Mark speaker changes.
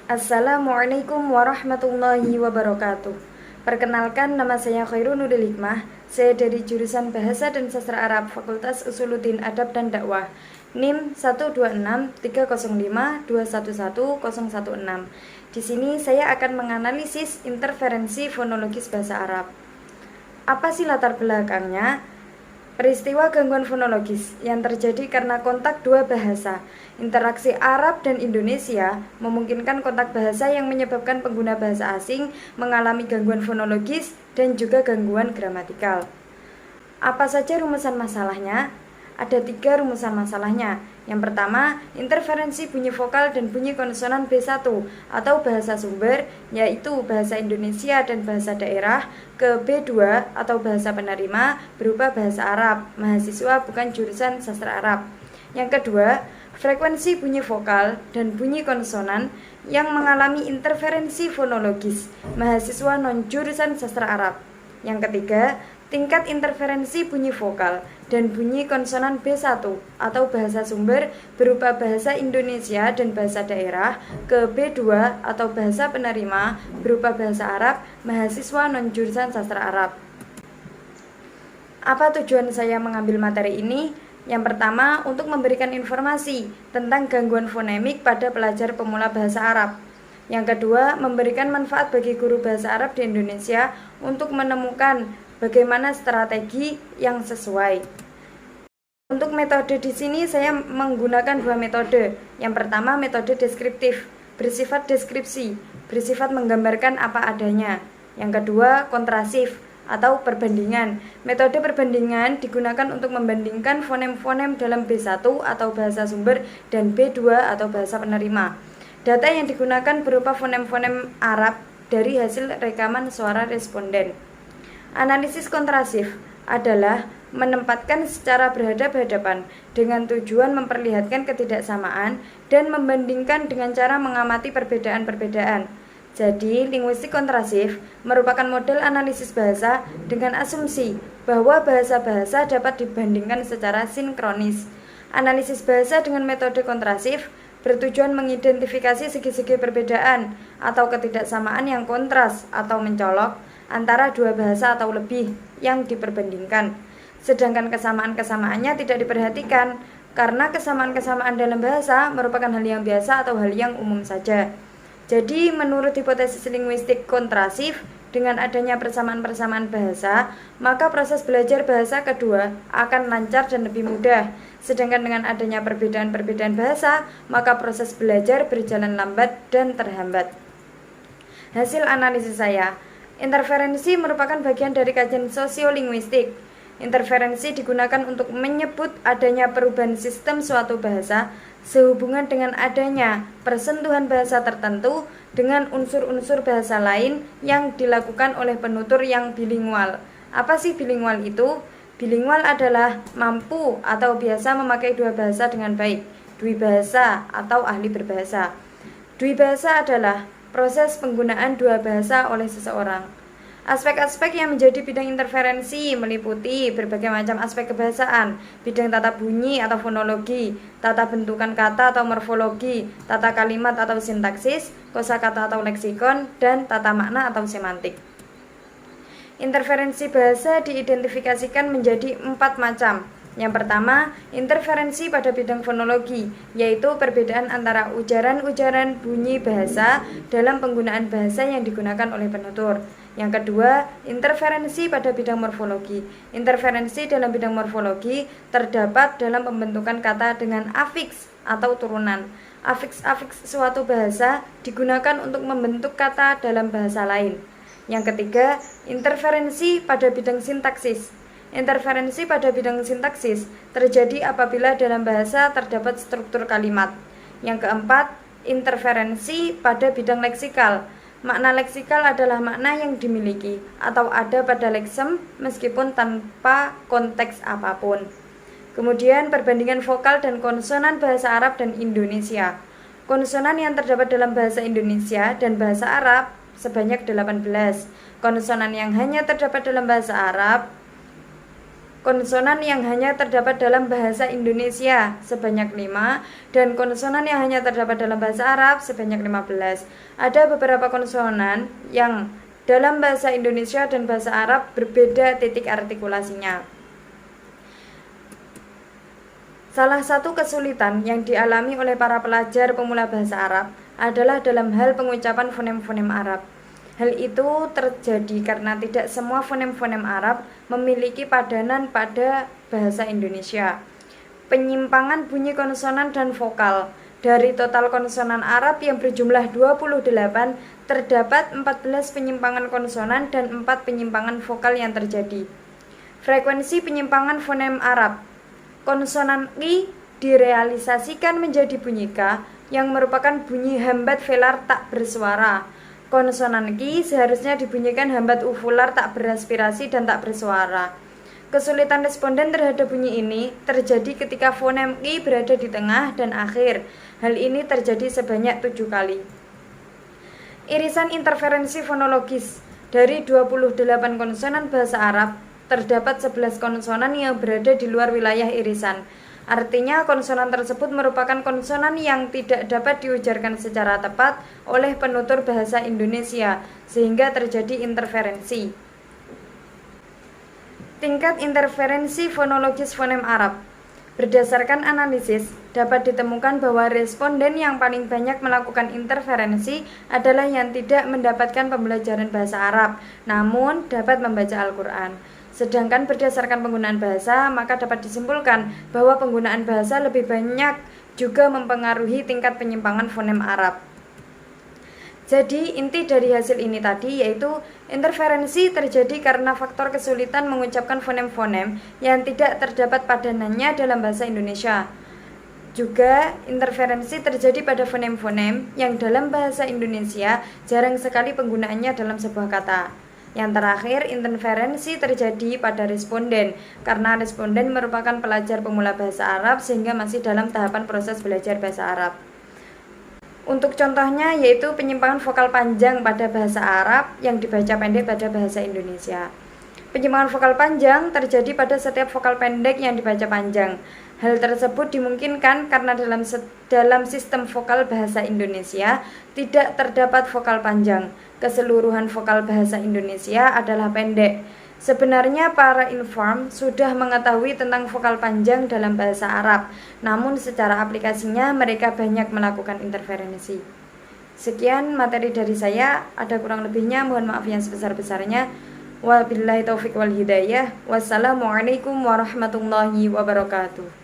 Speaker 1: Assalamualaikum warahmatullahi wabarakatuh. Perkenalkan, nama saya Khairul Nuril Hikmah. Saya dari jurusan Bahasa dan Sastra Arab Fakultas Usuluddin Adab dan Dakwah. NIM 1263052111016. Di sini saya akan menganalisis interferensi fonologis bahasa Arab. Apa sih latar belakangnya? Peristiwa gangguan fonologis yang terjadi karena kontak dua bahasa. Interaksi Arab dan Indonesia memungkinkan kontak bahasa yang menyebabkan pengguna bahasa asing mengalami gangguan fonologis dan juga gangguan gramatikal. Apa saja rumusan masalahnya? Ada 3 rumusan masalahnya. Yang pertama, interferensi bunyi vokal dan bunyi konsonan B1 atau bahasa sumber, yaitu bahasa Indonesia dan bahasa daerah, ke B2 atau bahasa penerima berupa bahasa Arab, mahasiswa bukan jurusan sastra Arab. Yang kedua, frekuensi bunyi vokal dan bunyi konsonan yang mengalami interferensi fonologis, mahasiswa non-jurusan sastra Arab. Yang ketiga, tingkat interferensi bunyi vokal dan bunyi konsonan B1 atau bahasa sumber berupa bahasa Indonesia dan bahasa daerah ke B2 atau bahasa penerima berupa bahasa Arab, mahasiswa non-jurusan sastra Arab. Apa tujuan saya mengambil materi ini? Yang pertama, untuk memberikan informasi tentang gangguan fonemik pada pelajar pemula bahasa Arab. Yang kedua, memberikan manfaat bagi guru bahasa Arab di Indonesia untuk menemukan bagaimana strategi yang sesuai. Untuk metode di sini saya menggunakan 2 metode. Yang pertama, metode deskriptif, bersifat deskripsi, bersifat menggambarkan apa adanya. Yang kedua, kontrasif atau perbandingan. Metode perbandingan digunakan untuk membandingkan fonem-fonem dalam B1 atau bahasa sumber dan B2 atau bahasa penerima. Data yang digunakan berupa fonem-fonem Arab dari hasil rekaman suara responden. Analisis kontrasif adalah menempatkan secara berhadap-hadapan dengan tujuan memperlihatkan ketidaksamaan dan membandingkan dengan cara mengamati perbedaan-perbedaan. Jadi, linguistik kontrasif merupakan model analisis bahasa dengan asumsi bahwa bahasa-bahasa dapat dibandingkan secara sinkronis. Analisis bahasa dengan metode kontrasif bertujuan mengidentifikasi segi-segi perbedaan atau ketidaksamaan yang kontras atau mencolok antara dua bahasa atau lebih yang diperbandingkan. Sedangkan kesamaan-kesamaannya tidak diperhatikan karena kesamaan-kesamaan dalam bahasa merupakan hal yang biasa atau hal yang umum saja. Jadi, menurut hipotesis linguistik kontrasif, dengan adanya persamaan-persamaan bahasa, maka proses belajar bahasa kedua akan lancar dan lebih mudah. Sedangkan dengan adanya perbedaan-perbedaan bahasa, maka proses belajar berjalan lambat dan terhambat. Hasil analisis saya, interferensi merupakan bagian dari kajian sosiolinguistik. Interferensi digunakan untuk menyebut adanya perubahan sistem suatu bahasa sehubungan dengan adanya persentuhan bahasa tertentu dengan unsur-unsur bahasa lain yang dilakukan oleh penutur yang bilingual. Apa sih bilingual itu? Bilingual adalah mampu atau biasa memakai dua bahasa dengan baik, dwibahasa atau ahli berbahasa. Dwibahasa adalah proses penggunaan dua bahasa oleh seseorang. Aspek-aspek yang menjadi bidang interferensi meliputi berbagai macam aspek kebahasaan, bidang tata bunyi atau fonologi, tata bentukan kata atau morfologi, tata kalimat atau sintaksis, kosakata atau leksikon, dan tata makna atau semantik. Interferensi bahasa diidentifikasikan menjadi 4 macam. Yang pertama, interferensi pada bidang fonologi, yaitu perbedaan antara ujaran-ujaran bunyi bahasa dalam penggunaan bahasa yang digunakan oleh penutur. Yang kedua, interferensi pada bidang morfologi. Interferensi dalam bidang morfologi terdapat dalam pembentukan kata dengan afiks atau turunan. Afiks-afiks suatu bahasa digunakan untuk membentuk kata dalam bahasa lain. Yang ketiga, interferensi pada bidang sintaksis. Interferensi pada bidang sintaksis terjadi apabila dalam bahasa terdapat struktur kalimat. Yang keempat, interferensi pada bidang leksikal. Makna leksikal adalah makna yang dimiliki atau ada pada leksem meskipun tanpa konteks apapun. Kemudian perbandingan vokal dan konsonan bahasa Arab dan Indonesia. Konsonan yang terdapat dalam bahasa Indonesia dan bahasa Arab sebanyak 18. Konsonan yang hanya terdapat dalam bahasa Arab konsonan yang hanya terdapat dalam bahasa Indonesia sebanyak 5, dan konsonan yang hanya terdapat dalam bahasa Arab sebanyak 15. Ada beberapa konsonan yang dalam bahasa Indonesia dan bahasa Arab berbeda titik artikulasinya. Salah satu kesulitan yang dialami oleh para pelajar pemula bahasa Arab adalah dalam hal pengucapan fonem-fonem Arab. Hal itu terjadi karena tidak semua fonem-fonem Arab memiliki padanan pada bahasa Indonesia. Penyimpangan bunyi konsonan dan vokal. Dari total konsonan Arab yang berjumlah 28, terdapat 14 penyimpangan konsonan dan 4 penyimpangan vokal yang terjadi. Frekuensi penyimpangan fonem Arab. Konsonan I direalisasikan menjadi bunyi K yang merupakan bunyi hambat velar tak bersuara. Konsonan Q seharusnya dibunyikan hambat uvular tak beraspirasi dan tak bersuara. Kesulitan responden terhadap bunyi ini terjadi ketika fonem I berada di tengah dan akhir. Hal ini terjadi sebanyak 7 kali. Irisan interferensi fonologis. Dari 28 konsonan bahasa Arab, terdapat 11 konsonan yang berada di luar wilayah irisan. Artinya konsonan tersebut merupakan konsonan yang tidak dapat diujarkan secara tepat oleh penutur bahasa Indonesia, sehingga terjadi interferensi. Tingkat interferensi fonologis fonem Arab. Berdasarkan analisis, dapat ditemukan bahwa responden yang paling banyak melakukan interferensi adalah yang tidak mendapatkan pembelajaran bahasa Arab, namun dapat membaca Al-Quran. Sedangkan berdasarkan penggunaan bahasa, maka dapat disimpulkan bahwa penggunaan bahasa lebih banyak juga mempengaruhi tingkat penyimpangan fonem Arab. Jadi inti dari hasil ini tadi yaitu interferensi terjadi karena faktor kesulitan mengucapkan fonem-fonem yang tidak terdapat padanannya dalam bahasa Indonesia. Juga interferensi terjadi pada fonem-fonem yang dalam bahasa Indonesia jarang sekali penggunaannya dalam sebuah kata. Yang terakhir, interferensi terjadi pada responden karena responden merupakan pelajar pemula bahasa Arab sehingga masih dalam tahapan proses belajar bahasa Arab. Untuk contohnya yaitu penyimpangan vokal panjang pada bahasa Arab yang dibaca pendek pada bahasa Indonesia. Penyimpangan vokal panjang terjadi pada setiap vokal pendek yang dibaca panjang. Hal tersebut dimungkinkan karena dalam sistem vokal bahasa Indonesia tidak terdapat vokal panjang. Keseluruhan vokal bahasa Indonesia adalah pendek. Sebenarnya para inform sudah mengetahui tentang vokal panjang dalam bahasa Arab, namun secara aplikasinya mereka banyak melakukan interferensi. Sekian materi dari saya, ada kurang lebihnya mohon maaf yang sebesar-besarnya. Wabillahi taufiq wal hidayah. Wassalamualaikum warahmatullahi wabarakatuh.